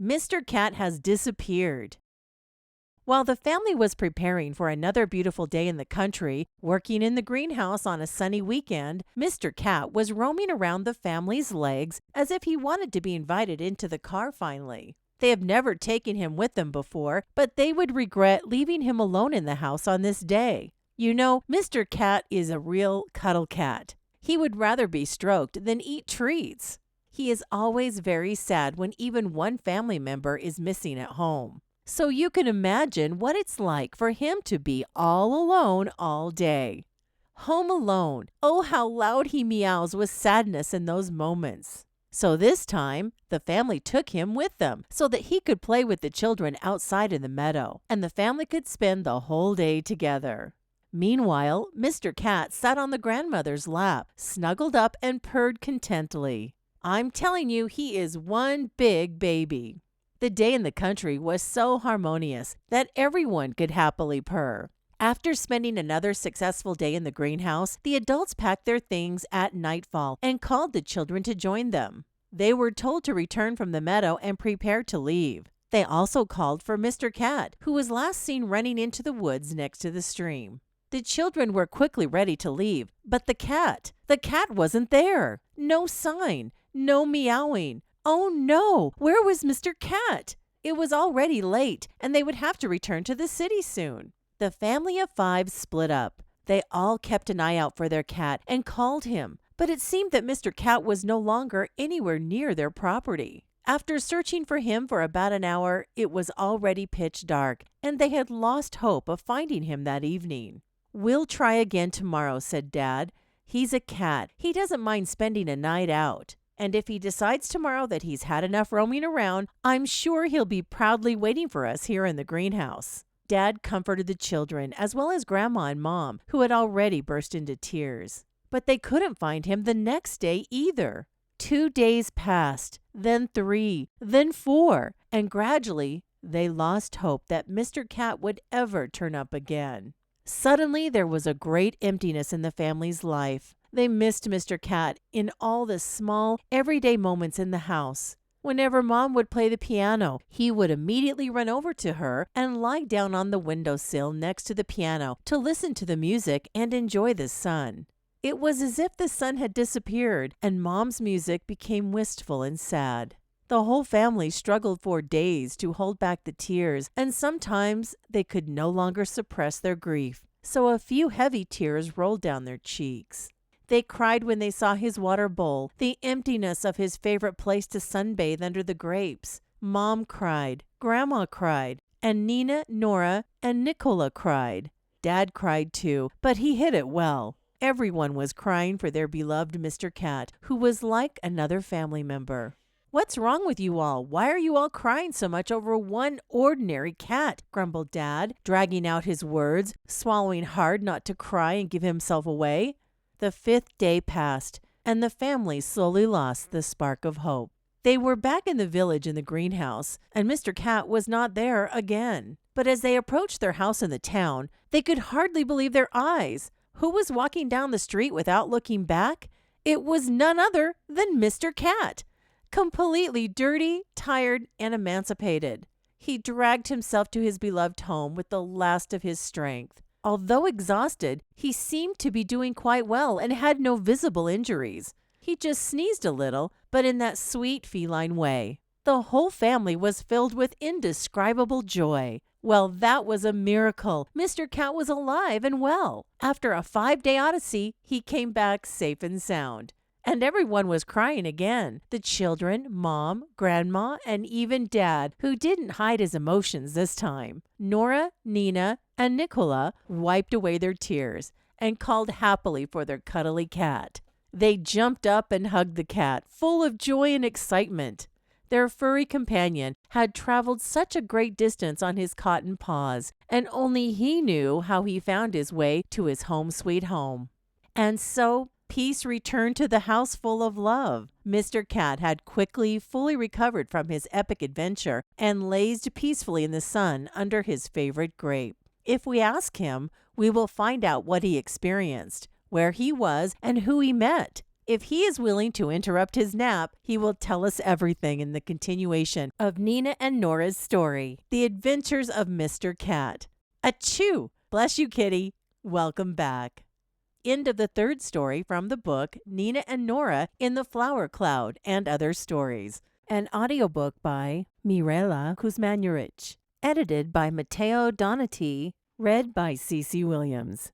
Mr. Cat has disappeared. While the family was preparing for another beautiful day in the country, working in the greenhouse on a sunny weekend, Mr. Cat was roaming around the family's legs as if he wanted to be invited into the car finally. They have never taken him with them before, but they would regret leaving him alone in the house on this day. You know, Mr. Cat is a real cuddle cat. He would rather be stroked than eat treats. He is always very sad when even one family member is missing at home. So you can imagine what it's like for him to be all alone all day. Home alone. Oh, how loud he meows with sadness in those moments. So this time, the family took him with them so that he could play with the children outside in the meadow, and the family could spend the whole day together. Meanwhile, Mr. Cat sat on the grandmother's lap, snuggled up and purred contentedly. I'm telling you, he is one big baby. The day in the country was so harmonious that everyone could happily purr. After spending another successful day in the greenhouse, the adults packed their things at nightfall and called the children to join them. They were told to return from the meadow and prepare to leave. They also called for Mr. Cat, who was last seen running into the woods next to the stream. The children were quickly ready to leave, but the cat wasn't there. No sign, no meowing. Oh no, where was Mr. Cat? It was already late, and they would have to return to the city soon. The family of 5 split up. They all kept an eye out for their cat and called him, but it seemed that Mr. Cat was no longer anywhere near their property. After searching for him for about an hour, it was already pitch dark, and they had lost hope of finding him that evening. We'll try again tomorrow, said Dad. He's a cat. He doesn't mind spending a night out. And if he decides tomorrow that he's had enough roaming around, I'm sure he'll be proudly waiting for us here in the greenhouse. Dad comforted the children, as well as Grandma and Mom, who had already burst into tears. But they couldn't find him the next day either. 2 days passed, then 3, then 4, and gradually they lost hope that Mr. Cat would ever turn up again. Suddenly, there was a great emptiness in the family's life. They missed Mr. Cat in all the small, everyday moments in the house. Whenever Mom would play the piano, he would immediately run over to her and lie down on the windowsill next to the piano to listen to the music and enjoy the sun. It was as if the sun had disappeared, and Mom's music became wistful and sad. The whole family struggled for days to hold back the tears, and sometimes they could no longer suppress their grief, so a few heavy tears rolled down their cheeks. They cried when they saw his water bowl, the emptiness of his favorite place to sunbathe under the grapes. Mom cried, Grandma cried, and Nina, Nora, and Nicola cried. Dad cried too, but he hid it well. Everyone was crying for their beloved Mr. Cat, who was like another family member. What's wrong with you all? Why are you all crying so much over one ordinary cat? Grumbled Dad, dragging out his words, swallowing hard not to cry and give himself away. The 5th day passed, and the family slowly lost the spark of hope. They were back in the village in the greenhouse, and Mr. Cat was not there again. But as they approached their house in the town, they could hardly believe their eyes. Who was walking down the street without looking back? It was none other than Mr. Cat, completely dirty, tired, and emancipated. He dragged himself to his beloved home with the last of his strength. Although exhausted, he seemed to be doing quite well and had no visible injuries. He just sneezed a little, but in that sweet feline way. The whole family was filled with indescribable joy. Well, that was a miracle. Mr. Cat was alive and well. After a 5-day odyssey, he came back safe and sound. And everyone was crying again. The children, Mom, Grandma, and even Dad, who didn't hide his emotions this time. Nora, Nina, and Nicola wiped away their tears and called happily for their cuddly cat. They jumped up and hugged the cat, full of joy and excitement. Their furry companion had traveled such a great distance on his cotton paws, and only he knew how he found his way to his home sweet home. And so, peace returned to the house full of love. Mr. Cat had quickly, fully recovered from his epic adventure and lazed peacefully in the sun under his favorite grape. If we ask him, we will find out what he experienced, where he was, and who he met. If he is willing to interrupt his nap, he will tell us everything in the continuation of Nina and Nora's story, The Adventures of Mr. Cat. Achoo! Bless you, kitty. Welcome back. End of the third story from the book Nina and Nora in the Flower Cloud and Other Stories, an audiobook by Mirela Kuzmanovic, edited by Matteo Donati, read by Ceci Williams.